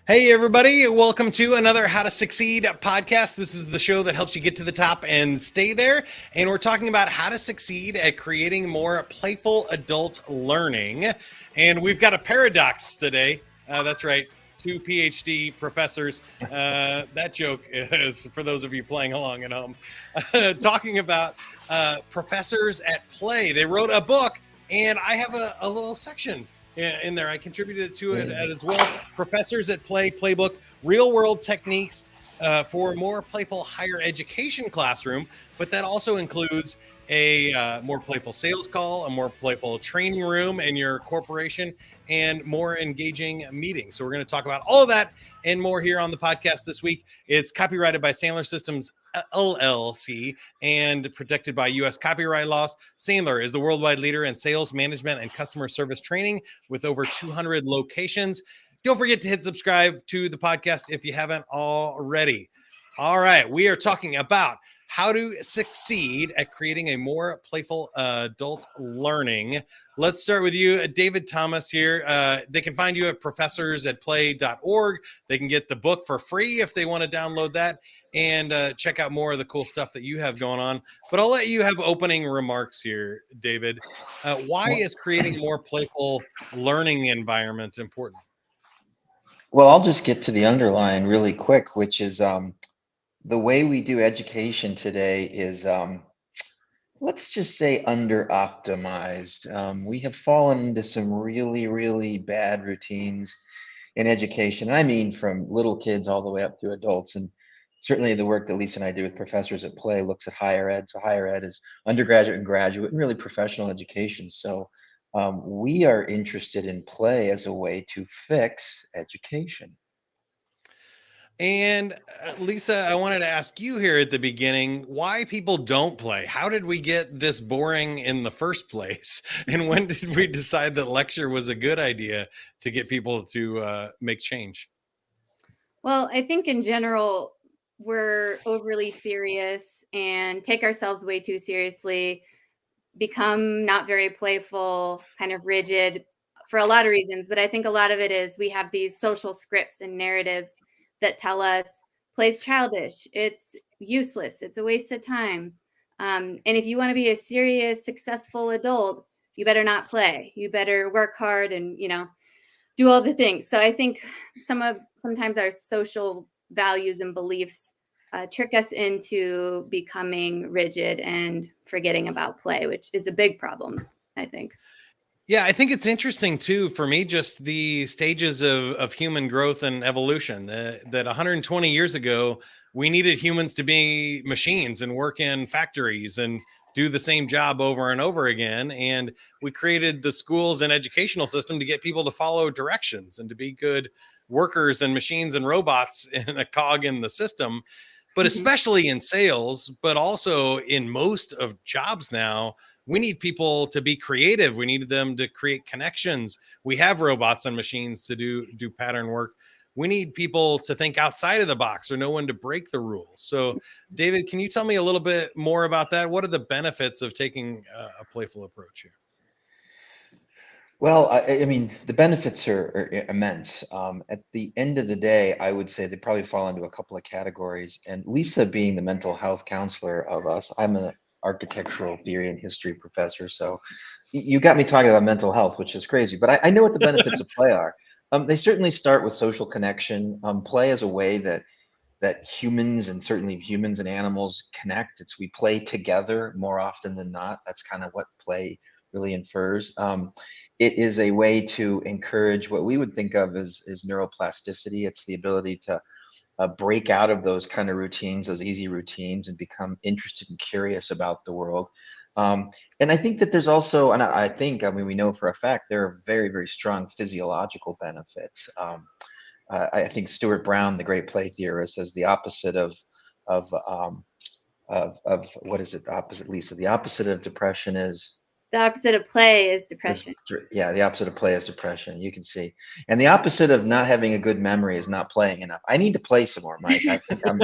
Hey, everybody. Welcome to another How to Succeed podcast. This is the show that helps you get to the top and stay there. And we're talking about how to succeed at creating more playful adult learning. And we've got a paradox today. That's right. Two PhD professors. That joke is for those of you playing along at home. Talking about professors at play. They wrote a book, and I have a little section in there. I contributed to it as well. Professors at Play, Playbook Real-World Techniques for a more playful higher education classroom, but that also includes a more playful sales call, a more playful training room in your corporation, and more engaging meetings. So we're going to talk about all of that and more here on the podcast this week. It's copyrighted by Sandler Systems LLC and protected by U.S. copyright laws. Sandler is the worldwide leader in sales management and customer service training with over 200 locations. Don't forget to hit subscribe to the podcast if you haven't already. All right, we are talking about how to succeed at creating a more playful adult learning. Let's start with you, David Thomas here. They can find you at professorsatplay.org. They can get the book for free if they want to download that and check out more of the cool stuff that you have going on. But I'll let you have opening remarks here, David. Why is creating a more playful learning environment important? Well, I'll just get to the underline really quick, which is the way we do education today is, let's just say, under optimized. We have fallen into some really, really bad routines in education. I mean, from little kids all the way up to adults. And certainly the work that Lisa and I do with Professors at Play looks at higher ed. So higher ed is undergraduate and graduate and really professional education. So we are interested in play as a way to fix education. And Lisa, I wanted to ask you here at the beginning why people don't play. How did we get this boring in the first place? And when did we decide that lecture was a good idea to get people to make change? Well, I think in general, we're overly serious and take ourselves way too seriously, become not very playful, kind of rigid for a lot of reasons. But I think a lot of it is we have these social scripts and narratives that tell us play's childish, it's useless, it's a waste of time. And if you want to be a serious, successful adult, you better not play. You better work hard and, do all the things. So I think sometimes our social values and beliefs trick us into becoming rigid and forgetting about play, which is a big problem, I think. Yeah, I think it's interesting too, for me, just the stages of human growth and evolution. That 120 years ago, we needed humans to be machines and work in factories and do the same job over and over again. And we created the schools and educational system to get people to follow directions and to be good workers and machines and robots in a cog in the system. But especially in sales, but also in most of jobs now, we need people to be creative. We need them to create connections. We have robots and machines to do pattern work. We need people to think outside of the box or know when to break the rules. So, David, can you tell me a little bit more about that? What are the benefits of taking a playful approach here? Well, I mean, the benefits are immense. At the end of the day, I would say they probably fall into a couple of categories. And Lisa, being the mental health counselor of us, I'm an architectural theory and history professor. So you got me talking about mental health, which is crazy. But I know what the benefits of play are. They certainly start with social connection. Play is a way that humans, and certainly humans and animals, connect. We play together more often than not. That's kind of what play really infers. It is a way to encourage what we would think of as neuroplasticity. It's the ability to break out of those kind of routines, those easy routines, and become interested and curious about the world. And I think that there's also, and I mean, we know for a fact, there are very, very strong physiological benefits. I think Stuart Brown, the great play theorist, says the opposite of what is it? The opposite, Lisa? The opposite of depression is. The opposite of play is depression. Yeah, the opposite of play is depression. You can see. And the opposite of not having a good memory is not playing enough. I need to play some more, Mike. I think I'm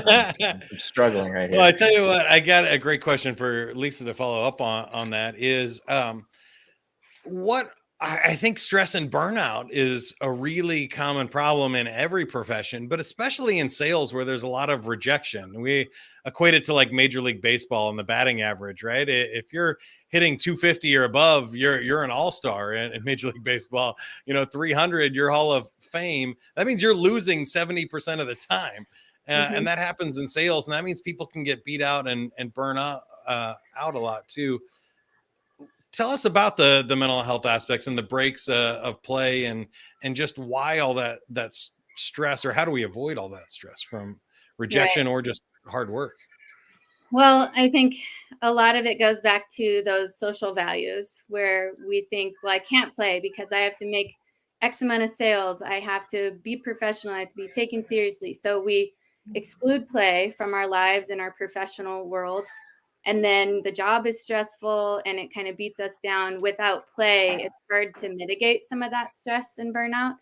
struggling right here. Well, I tell you what, I got a great question for Lisa to follow up on that is what I think stress and burnout is a really common problem in every profession, but especially in sales where there's a lot of rejection. We equate it to like Major League Baseball and the batting average, right? If you're hitting 250 or above, you're an all-star in Major League Baseball. 300, you're Hall of Fame. That means you're losing 70% of the time. And that happens in sales, and that means people can get beat out and burn out a lot too. Tell us about the mental health aspects and the breaks of play and just why all that stress, or how do we avoid all that stress from rejection or just hard work? Well, I think a lot of it goes back to those social values where we think, well, I can't play because I have to make X amount of sales. I have to be professional. I have to be taken seriously. So we exclude play from our lives in our professional world. And then the job is stressful and it kind of beats us down. Without play, it's hard to mitigate some of that stress and burnout.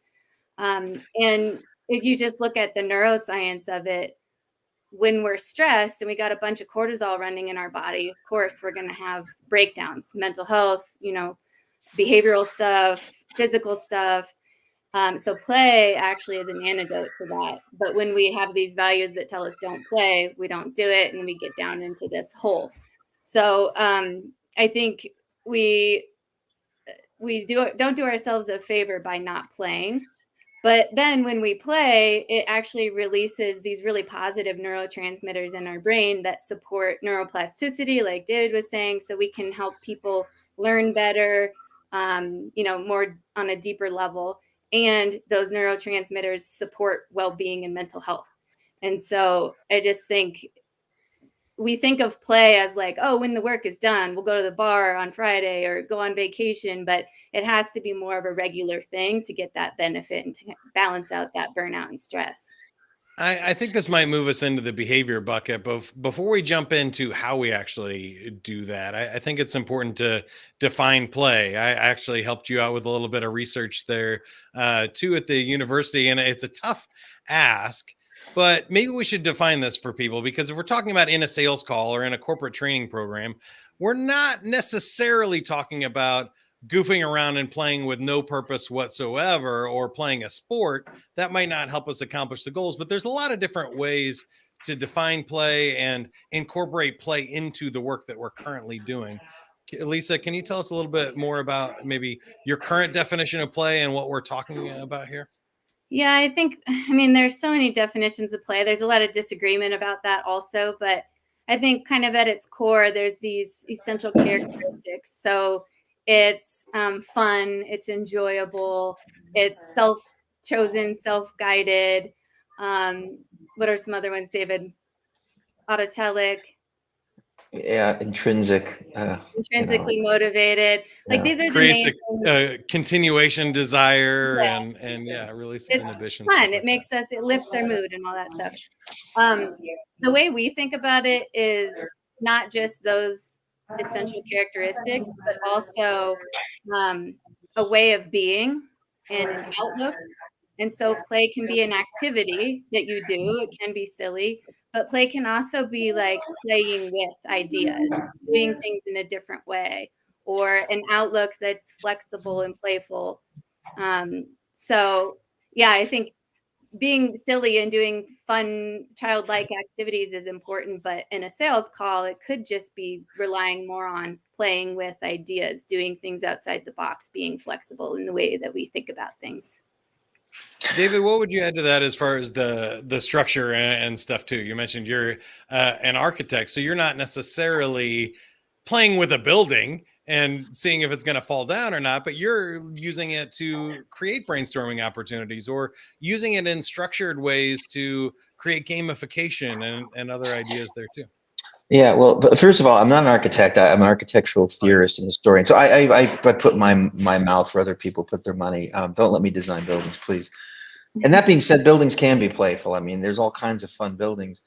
And if you just look at the neuroscience of it, when we're stressed and we got a bunch of cortisol running in our body, of course, we're going to have breakdowns, mental health, behavioral stuff, physical stuff. So play actually is an antidote to that. But when we have these values that tell us don't play, we don't do it, and we get down into this hole. So I think we don't do ourselves a favor by not playing. But then when we play, it actually releases these really positive neurotransmitters in our brain that support neuroplasticity, like David was saying, so we can help people learn better, more on a deeper level. And those neurotransmitters support well-being and mental health. And so I just think we think of play as like, oh, when the work is done, we'll go to the bar on Friday or go on vacation, but it has to be more of a regular thing to get that benefit and to balance out that burnout and stress. I think this might move us into the behavior bucket, but before we jump into how we actually do that, I think it's important to define play. I actually helped you out with a little bit of research there too at the university, and it's a tough ask, but maybe we should define this for people, because if we're talking about in a sales call or in a corporate training program, we're not necessarily talking about goofing around and playing with no purpose whatsoever or playing a sport. That might not help us accomplish the goals, but there's a lot of different ways to define play and incorporate play into the work that we're currently doing. Lisa, can you tell us a little bit more about maybe your current definition of play and what we're talking about here? Yeah, I mean, there's so many definitions of play. There's a lot of disagreement about that also, but I think kind of at its core, there's these essential characteristics. So it's fun, it's enjoyable, it's self-chosen, self-guided. What are some other ones, David? Autotelic. Yeah, intrinsic. Intrinsically motivated. Like these are the Creates main a continuation desire Yeah. and release It's inhibitions. fun. It makes us, it lifts our mood and all that stuff. The way we think about it is not just those essential characteristics, but also a way of being and an outlook. And so play can be an activity that you do. It can be silly, but play can also be like playing with ideas, doing things in a different way, or an outlook that's flexible and playful. So yeah, I think being silly and doing fun childlike activities is important, but in a sales call, it could just be relying more on playing with ideas, doing things outside the box, being flexible in the way that we think about things. David, what would you add to that as far as the structure and stuff too? You mentioned you're an architect, so you're not necessarily playing with a building and seeing if it's going to fall down or not, but you're using it to create brainstorming opportunities or using it in structured ways to create gamification and other ideas there too. Yeah, well, but first of all, I'm not an architect. I'm an architectural theorist and historian. So I put my mouth where other people put their money. Don't let me design buildings, please. And that being said, buildings can be playful. I mean, there's all kinds of fun buildings.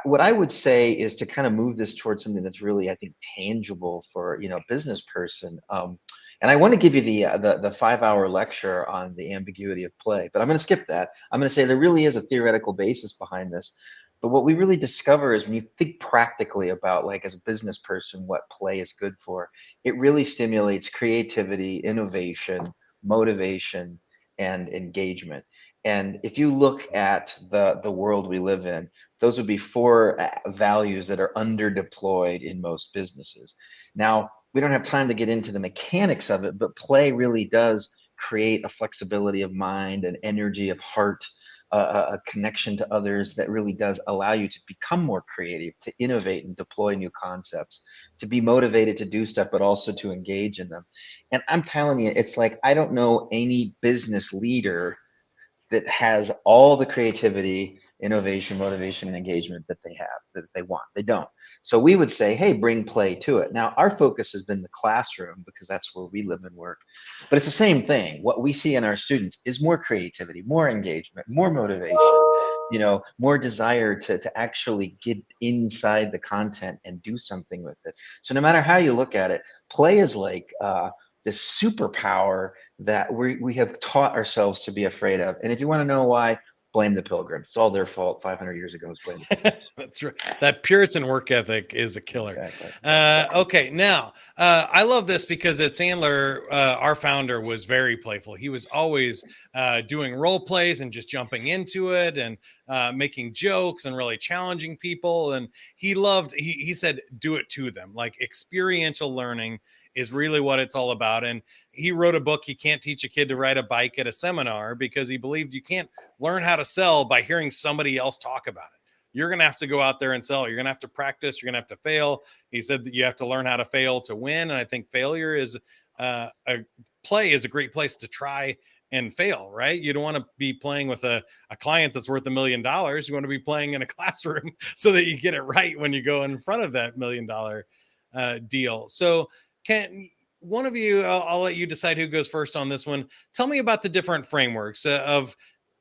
What I would say is to kind of move this towards something that's really, I think, tangible for a business person. And I want to give you the 5-hour lecture on the ambiguity of play, but I'm going to skip that. I'm going to say there really is a theoretical basis behind this. But what we really discover is when you think practically about, like, as a business person, what play is good for, it really stimulates creativity, innovation, motivation, and engagement. And if you look at the world we live in, those would be four values that are underdeployed in most businesses. Now, we don't have time to get into the mechanics of it, but play really does create a flexibility of mind, an energy of heart, a connection to others that really does allow you to become more creative, to innovate and deploy new concepts, to be motivated to do stuff, but also to engage in them. And I'm telling you, it's like, I don't know any business leader that has all the creativity, innovation, motivation, and engagement that they have, that they want. They don't. So we would say, hey, bring play to it. Now, our focus has been the classroom because that's where we live and work. But it's the same thing. What we see in our students is more creativity, more engagement, more motivation, more desire to actually get inside the content and do something with it. So no matter how you look at it, play is like this superpower that we have taught ourselves to be afraid of. And if you want to know why, blame the Pilgrims. It's all their fault. 500 years ago, it's blame the Pilgrims. That's right. That Puritan work ethic is a killer. Exactly. Okay, now I love this because at Sandler, our founder was very playful. He was always doing role plays and just jumping into it and making jokes and really challenging people. And he said, do it to them. Like experiential learning is really what it's all about. And he wrote a book, You Can't Teach a Kid to Ride a Bike at a Seminar, because he believed you can't learn how to sell by hearing somebody else talk about it. You're going to have to go out there and sell. You're going to have to practice. You're going to have to fail. He said that you have to learn how to fail to win. And I think failure is a great place to try and fail, right? You don't want to be playing with a client that's worth $1 million. You want to be playing in a classroom so that you get it right when you go in front of that $1 million deal. So can one of you, I'll let you decide who goes first on this one. Tell me about the different frameworks of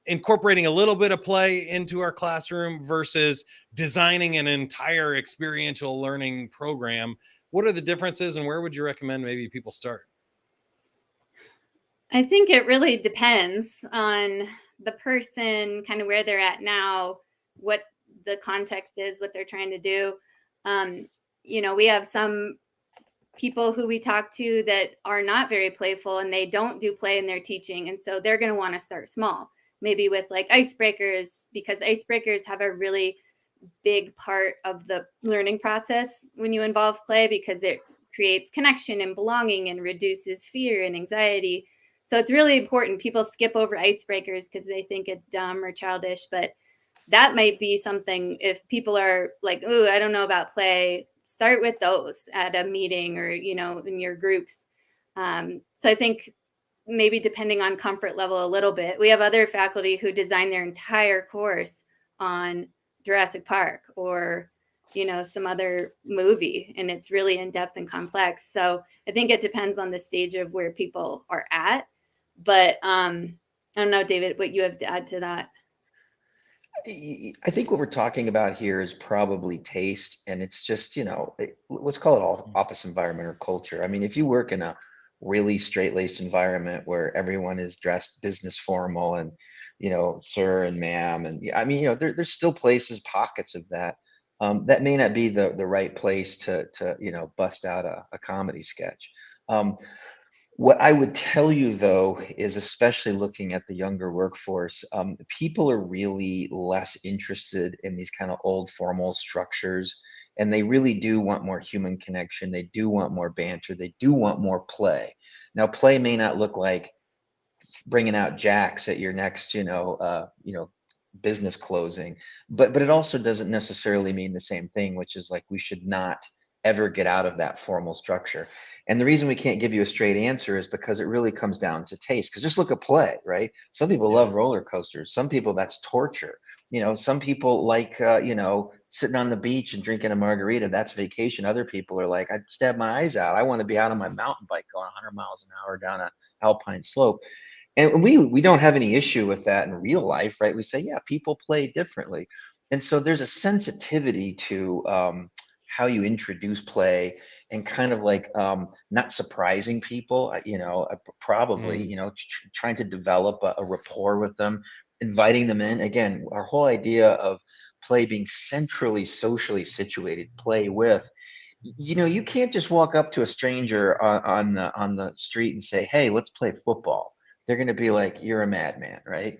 incorporating a little bit of play into our classroom versus designing an entire experiential learning program. What are the differences and where would you recommend maybe people start? I think it really depends on the person, kind of where they're at now, what the context is, what they're trying to do. We have some people who we talk to that are not very playful and they don't do play in their teaching. And so they're going to want to start small, maybe with like icebreakers, because icebreakers have a really big part of the learning process when you involve play, because it creates connection and belonging and reduces fear and anxiety. So it's really important. People skip over icebreakers because they think it's dumb or childish, but that might be something, if people are like, oh, I don't know about play, start with those at a meeting or, in your groups. So I think maybe depending on comfort level a little bit. We have other faculty who design their entire course on Jurassic Park or, some other movie, and it's really in-depth and complex. So I think it depends on the stage of where people are at. But I don't know, David, what you have to add to that. I think what we're talking about here is probably taste, and it's just, let's call it office environment or culture. I mean, if you work in a really straight-laced environment where everyone is dressed business formal and, sir and ma'am, and I mean, there's still places, pockets of that. That may not be the right place to bust out a comedy sketch. What I would tell you, though, is especially looking at the younger workforce, people are really less interested in these kind of old formal structures, and they really do want more human connection. They do want more banter. They do want more play. Now, play may not look like bringing out jacks at your next, business closing, but it also doesn't necessarily mean the same thing, which is like we should not ever get out of that formal structure. And the reason we can't give you a straight answer is because it really comes down to taste. Because just look at play, right? Some people love roller coasters. Some people, that's torture. Some people like, sitting on the beach and drinking a margarita. That's vacation. Other people are like, I'd stab my eyes out. I want to be out on my mountain bike going 100 miles an hour down an alpine slope. And we don't have any issue with that in real life, right? We say, yeah, people play differently. And so there's a sensitivity to how you introduce play and kind of like not surprising people, probably, trying to develop a rapport with them, inviting them in. Again, our whole idea of play being centrally socially situated, play with, you can't just walk up to a stranger on the street and say, hey, let's play football. They're going to be like, you're a madman, right?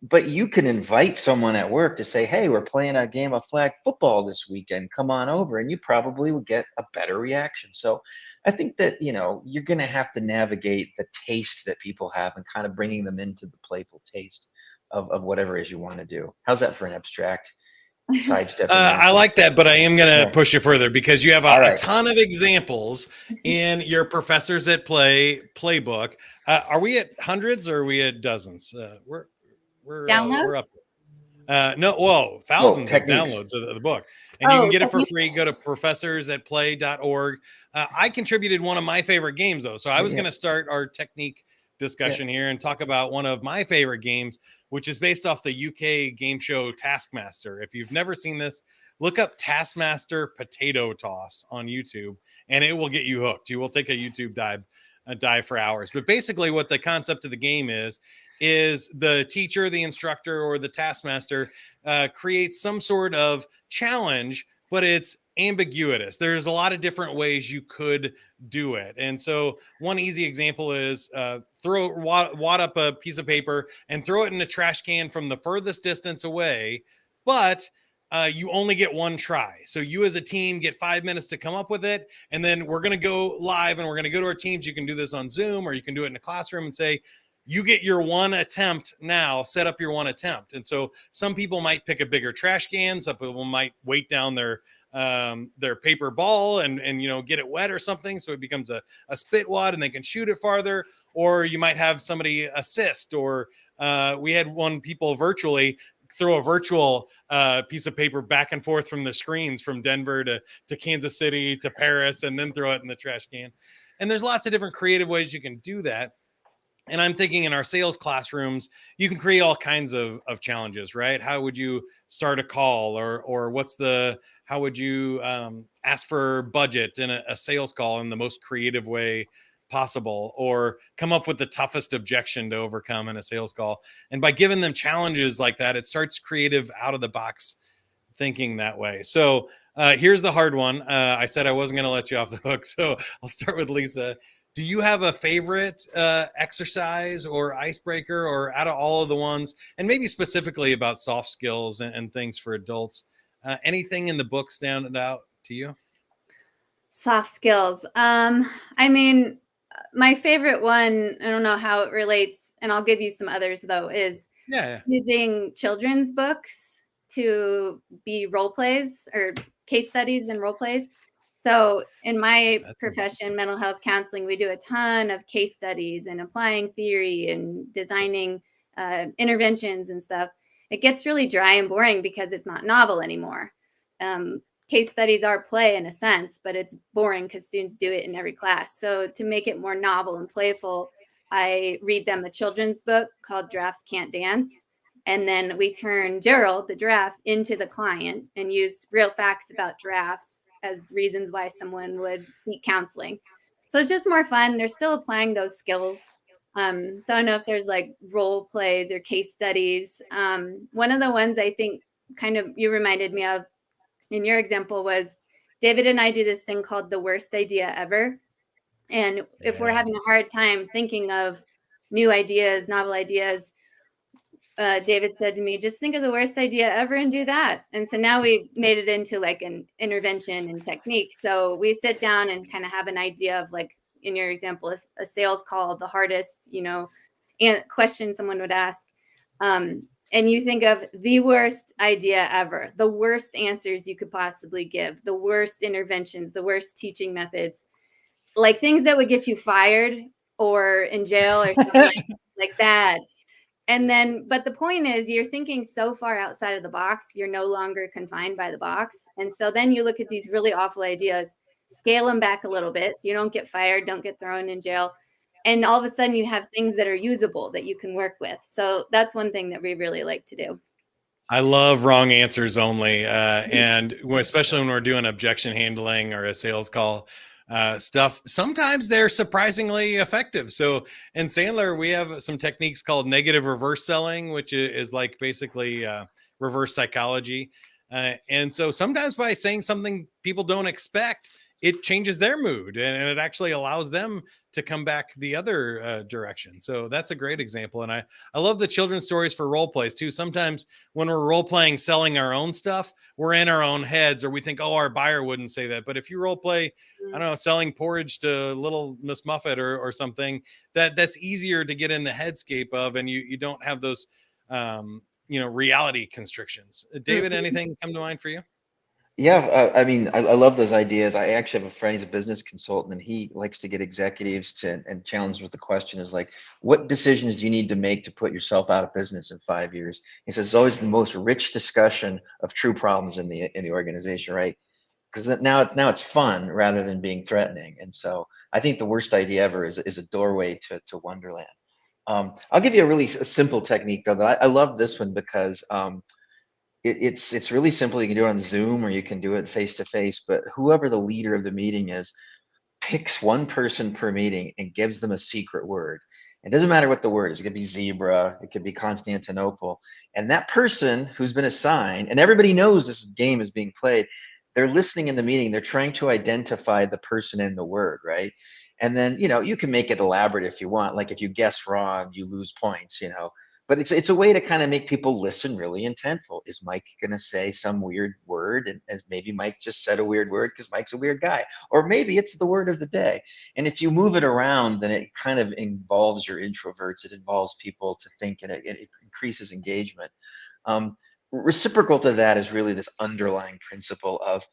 But you can invite someone at work to say, hey, we're playing a game of flag football this weekend, come on over, and you probably would get a better reaction. So I think that you're going to have to navigate the taste that people have and kind of bringing them into the playful taste of whatever it is you want to do. How's that for an abstract sidestepping? I like that, but I am going to push you further because you have a ton of examples in your Professors at Play playbook. Are we at hundreds or are we at dozens? We're up there. Thousands of downloads of the book. And you can get it for free. Go to professorsatplay.org. I contributed one of my favorite games, though. So I was going to start our technique discussion here and talk about one of my favorite games, which is based off the UK game show Taskmaster. If you've never seen this, look up Taskmaster Potato Toss on YouTube, and it will get you hooked. You will take a YouTube dive for hours. But basically what the concept of the game is the teacher, the instructor, or the taskmaster creates some sort of challenge, but it's ambiguous. There's a lot of different ways you could do it. And so one easy example is wad up a piece of paper and throw it in a trash can from the furthest distance away, but you only get one try. So you as a team get 5 minutes to come up with it. And then we're going to go live and we're going to go to our teams. You can do this on Zoom or you can do it in a classroom and say, you get your one attempt now, set up your one attempt. And so some people might pick a bigger trash can. Some people might weight down their paper ball and get it wet or something. So it becomes a spit wad and they can shoot it farther. Or you might have somebody assist, or we had people virtually throw a virtual piece of paper back and forth from the screens from Denver to Kansas City to Paris, and then throw it in the trash can. And there's lots of different creative ways you can do that. And I'm thinking in our sales classrooms, you can create all kinds of challenges, right? How would you start a call, or how would you ask for budget in a sales call in the most creative way possible, or come up with the toughest objection to overcome in a sales call? And by giving them challenges like that, it starts creative out of the box thinking that way. So here's the hard one. I said I wasn't going to let you off the hook. So I'll start with Lisa. Do you have a favorite exercise or icebreaker, or out of all of the ones, and maybe specifically about soft skills and things for adults, anything in the book stand out to you? Soft skills. I mean, my favorite one, I don't know how it relates, and I'll give you some others though, is using children's books to be role plays or case studies and role plays. So in my profession, mental health counseling, we do a ton of case studies and applying theory and designing interventions and stuff. It gets really dry and boring because it's not novel anymore. Case studies are play in a sense, but it's boring because students do it in every class. So to make it more novel and playful, I read them a children's book called Giraffes Can't Dance. And then we turn Gerald, the giraffe, into the client and use real facts about giraffes as reasons why someone would seek counseling. So it's just more fun. They're still applying those skills. So I don't know if there's like role plays or case studies. One of the ones I think kind of you reminded me of in your example was David and I do this thing called the worst idea ever. And if we're having a hard time thinking of new ideas, novel ideas, David said to me, just think of the worst idea ever and do that. And so now we made it into like an intervention and technique. So we sit down and kind of have an idea of, like in your example, a sales call, the hardest, question someone would ask. And you think of the worst idea ever, the worst answers you could possibly give, the worst interventions, the worst teaching methods, like things that would get you fired or in jail or something like that. And then, but the point is, you're thinking so far outside of the box, you're no longer confined by the box. And so then you look at these really awful ideas, scale them back a little bit so you don't get fired, don't get thrown in jail. And all of a sudden you have things that are usable that you can work with. So that's one thing that we really like to do. I love wrong answers only. And especially when we're doing objection handling or a sales call stuff, sometimes they're surprisingly effective. So in Sandler, we have some techniques called negative reverse selling, which is like basically reverse psychology. And so sometimes by saying something people don't expect, it changes their mood, and it actually allows them to come back the other direction. So that's a great example. And I love the children's stories for role plays too. Sometimes when we're role playing selling our own stuff, we're in our own heads, or we think, oh, our buyer wouldn't say that. But if you role play, I don't know, selling porridge to little Miss Muffet or something, that's easier to get in the headscape of, and you don't have those reality constrictions. David, anything come to mind for you? Yeah, I mean, I love those ideas. I actually have a friend, he's a business consultant, and he likes to get executives to and challenge with the question is like, what decisions do you need to make to put yourself out of business in 5 years? He says it's always the most rich discussion of true problems in the organization, right? Because now it's fun rather than being threatening. And so I think the worst idea ever is a doorway to Wonderland. I'll give you a really simple technique though that I love this one because it's really simple. You can do it on Zoom or you can do it face to face, but whoever the leader of the meeting is picks one person per meeting and gives them a secret word. It doesn't matter what the word is. It could be zebra, it could be Constantinople. And that person who's been assigned, and everybody knows this game is being played, they're listening in the meeting, they're trying to identify the person and the word, right? And then, you can make it elaborate if you want. Like if you guess wrong, you lose points. But it's a way to kind of make people listen really intentful. Is Mike going to say some weird word? And as maybe Mike just said a weird word because Mike's a weird guy. Or maybe it's the word of the day. And if you move it around, then it kind of involves your introverts. It involves people to think, and it increases engagement. Reciprocal to that is really this underlying principle of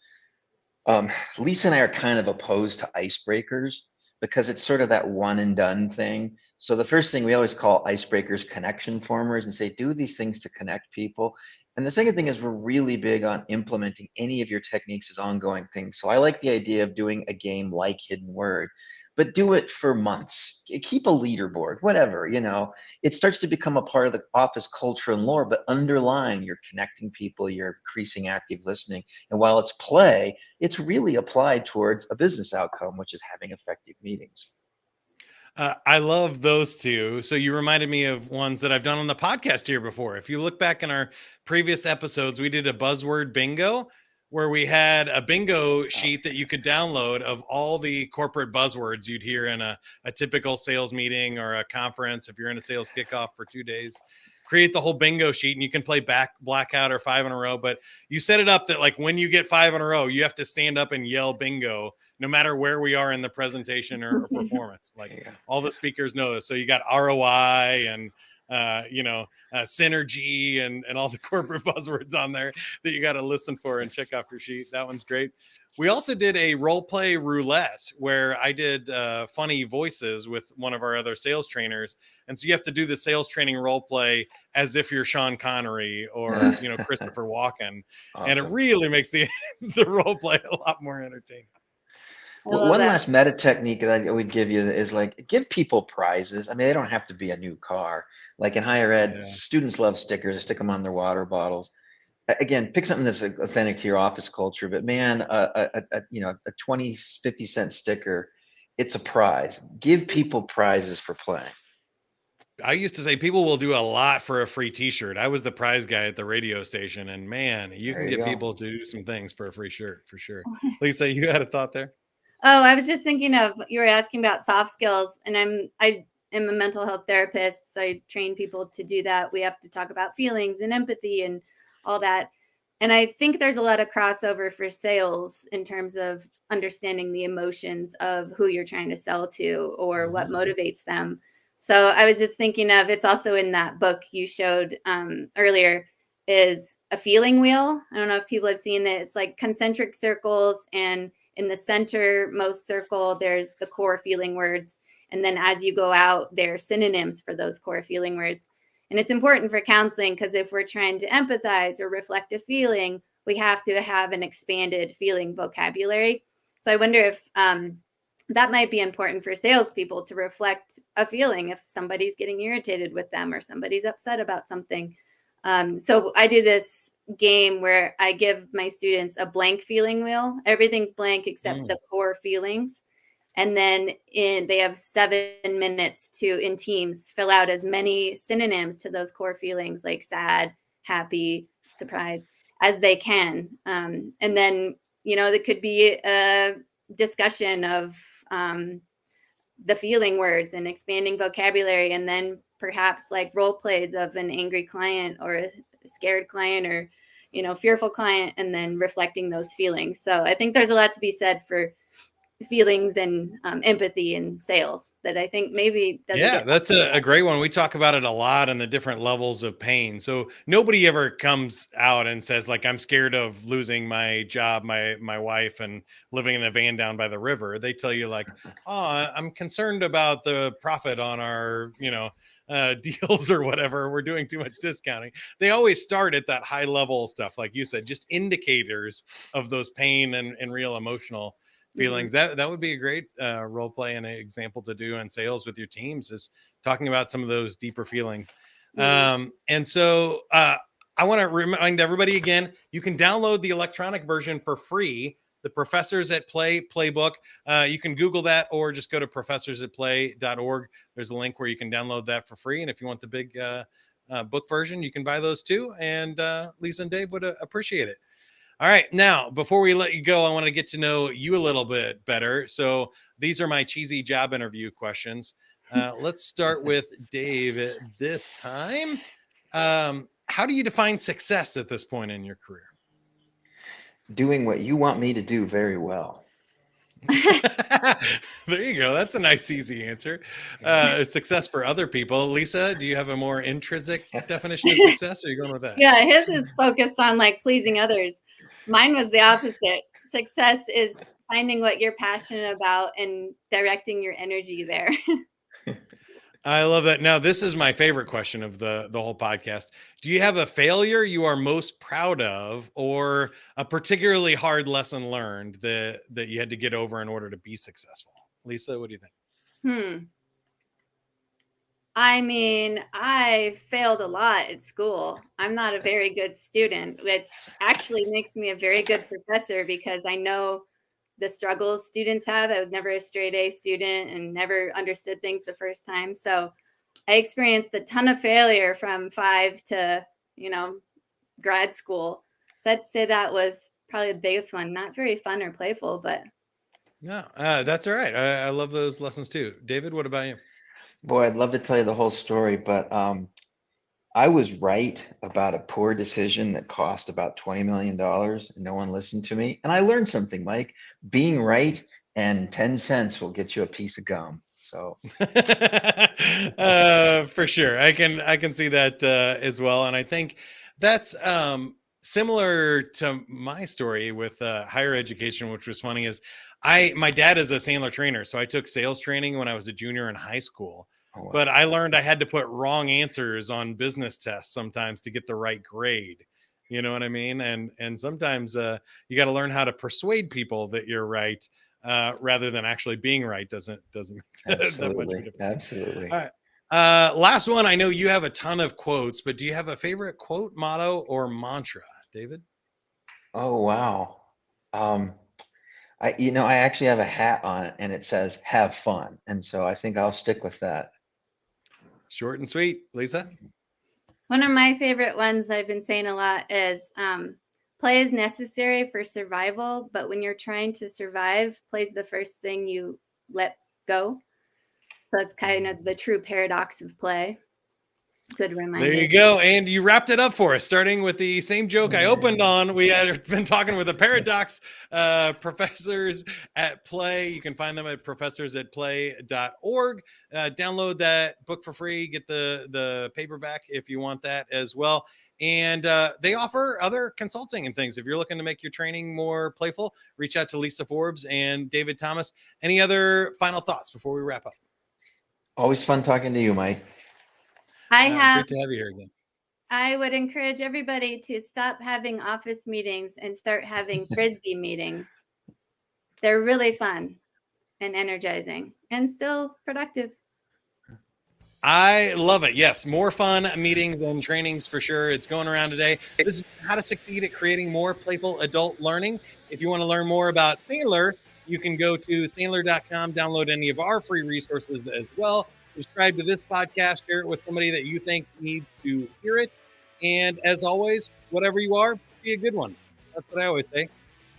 Lisa and I are kind of opposed to icebreakers because it's sort of that one and done thing. So the first thing we always call icebreakers connection formers and say, do these things to connect people. And the second thing is we're really big on implementing any of your techniques as ongoing things. So I like the idea of doing a game like Hidden Word, but do it for months. Keep a leaderboard, whatever. It starts to become a part of the office culture and lore, but underlying, you're connecting people, you're increasing active listening. And while it's play, it's really applied towards a business outcome, which is having effective meetings. I love those two. So you reminded me of ones that I've done on the podcast here before. If you look back in our previous episodes, we did a buzzword bingo where we had a bingo sheet that you could download of all the corporate buzzwords you'd hear in a typical sales meeting or a conference. If you're in a sales kickoff for 2 days, create the whole bingo sheet and you can play blackout or 5 in a row. But you set it up that like when you get 5 in a row, you have to stand up and yell bingo no matter where we are in the presentation or performance. Like all the speakers know this. So you got ROI and synergy and all the corporate buzzwords on there that you got to listen for and check off your sheet. That one's great. We also did a role play roulette where I did funny voices with one of our other sales trainers. And so you have to do the sales training role play as if you're Sean Connery or, Christopher Walken. Awesome. And it really makes the role play a lot more entertaining. One last meta technique that I would give you is like give people prizes. I mean, they don't have to be a new car. Like in higher ed, students love stickers. They stick them on their water bottles. Again, pick something that's authentic to your office culture. But man, a 20, 50-cent sticker, it's a prize. Give people prizes for playing. I used to say people will do a lot for a free t-shirt. I was the prize guy at the radio station, and man, you can get people to do some things for a free shirt for sure. Lisa, you had a thought there? Oh, I was just thinking of, you were asking about soft skills, and I am a mental health therapist, so I train people to do that. We have to talk about feelings and empathy and all that. And I think there's a lot of crossover for sales in terms of understanding the emotions of who you're trying to sell to or what motivates them. So I was just thinking of, it's also in that book you showed earlier, is a feeling wheel. I don't know if people have seen that. It's like concentric circles, and in the center most circle, there's the core feeling words. And then as you go out, there are synonyms for those core feeling words. And it's important for counseling because if we're trying to empathize or reflect a feeling, we have to have an expanded feeling vocabulary. So I wonder if that might be important for salespeople to reflect a feeling if somebody's getting irritated with them or somebody's upset about something. So I do this game where I give my students a blank feeling wheel. Everything's blank except the core feelings. And then they have 7 minutes to, in teams, fill out as many synonyms to those core feelings like sad, happy, surprised. as they can. And then, there could be a discussion of the feeling words and expanding vocabulary, and then perhaps like role plays of an angry client or a scared client or fearful client, and then reflecting those feelings. So I think there's a lot to be said for feelings and empathy in sales that I think maybe doesn't Yeah, get. that's a great one. We talk about it a lot and the different levels of pain. So nobody ever comes out and says like, I'm scared of losing my job, my wife, and living in a van down by the river. They tell you like, oh, I'm concerned about the profit on our, deals or whatever. We're doing too much discounting. They always start at that high level stuff, like you said, just indicators of those pain and real emotional feelings. That would be a great role play and an example to do in sales with your teams, is talking about some of those deeper feelings. And so I want to remind everybody again, you can download the electronic version for free, the Professors at Play Playbook. You can Google that or just go to professorsatplay.org. There's a link where you can download that for free. And if you want the big book version, you can buy those too. And Lisa and Dave would appreciate it. All right. Now, before we let you go, I want to get to know you a little bit better. So these are my cheesy job interview questions. Let's start with Dave this time. How do you define success at this point in your career? Doing what you want me to do very well. There you go. That's a nice, easy answer. Success for other people. Lisa, do you have a more intrinsic definition of success? Or are you going with that? Yeah, his is focused on like pleasing others. Mine was the opposite. Success is finding what you're passionate about and directing your energy there. I love that. Now, this is my favorite question of the whole podcast. Do you have a failure you are most proud of, or a particularly hard lesson learned that you had to get over in order to be successful? Lisa, what do you think? I mean, I failed a lot at school. I'm not a very good student, which actually makes me a very good professor because I know the struggles students have. I was never a straight A student and never understood things the first time. So I experienced a ton of failure from 5 to, grad school. So I'd say that was probably the biggest one. Not very fun or playful, but. No, that's all right. I love those lessons too. David, what about you? Boy, I'd love to tell you the whole story, but I was right about a poor decision that cost about $20 million, and no one listened to me. And I learned something, Mike. Being right and 10 cents will get you a piece of gum. So for sure. I can see that as well. And I think that's similar to my story with higher education, which was funny, is my dad is a Sandler trainer. So I took sales training when I was a junior in high school. Oh, wow. But I learned I had to put wrong answers on business tests sometimes to get the right grade. You know what I mean? And sometimes you got to learn how to persuade people that you're right, rather than actually being right. Doesn't make that much of a difference. Absolutely. All right. Last one. I know you have a ton of quotes, but do you have a favorite quote, motto, or mantra, David? Oh, wow. I actually have a hat on it and it says, have fun. And so I think I'll stick with that. Short and sweet. Lisa? One of my favorite ones that I've been saying a lot is play is necessary for survival, but when you're trying to survive, play is the first thing you let go. So it's kind of the true paradox of play. Good reminder. There you go. And you wrapped it up for us, starting with the same joke I opened on. We had been talking with a paradox, Professors at Play. You can find them at professorsatplay.org. Download that book for free. Get the paperback if you want that as well. And they offer other consulting and things. If you're looking to make your training more playful, reach out to Lisa Forbes and David Thomas. Any other final thoughts before we wrap up? Always fun talking to you, Mike. Great to have you here again. I would encourage everybody to stop having office meetings and start having Frisbee meetings. They're really fun and energizing and still productive. I love it. Yes, more fun meetings and trainings for sure. It's going around today. This is how to succeed at creating more playful adult learning. If you want to learn more about Sandler, you can go to Sandler.com, download any of our free resources as well. Subscribe to this podcast, share it with somebody that you think needs to hear it. And as always, whatever you are, be a good one. That's what I always say.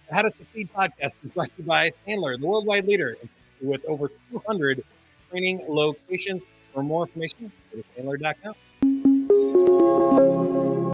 The How to Succeed podcast is brought to you by Sandler, the worldwide leader with over 200 training locations. For more information, go to sandler.com.